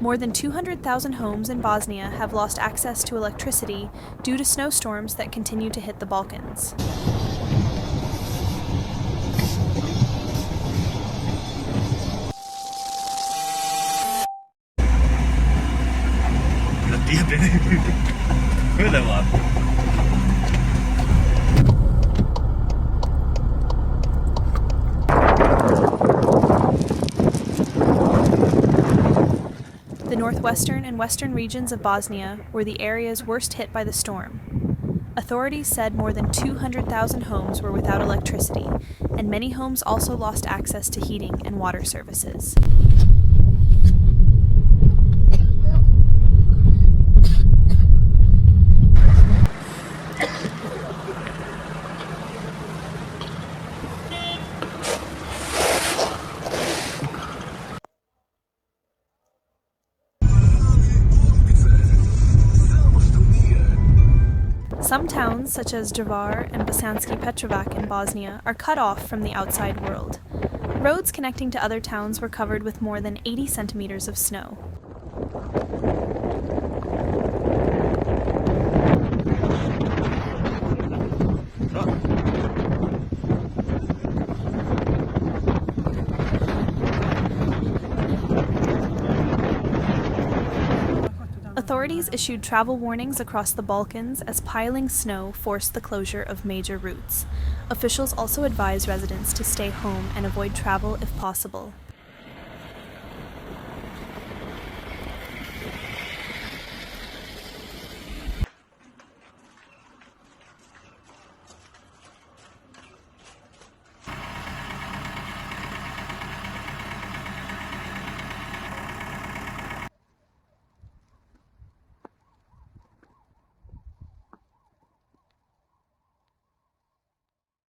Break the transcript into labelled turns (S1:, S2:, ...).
S1: More than 200,000 homes in Bosnia have lost access to electricity due to snowstorms that continue to hit the Balkans. The northwestern and western regions of Bosnia were the areas worst hit by the storm. Authorities said more than 200,000 homes were without electricity, and many homes also lost access to heating and water services. Some towns, such as Drvar and Bosanski Petrovac in Bosnia, are cut off from the outside world. Roads connecting to other towns were covered with more than 80 centimeters of snow. Authorities issued travel warnings across the Balkans as piling snow forced the closure of major routes. Officials also advised residents to stay home and avoid travel if possible.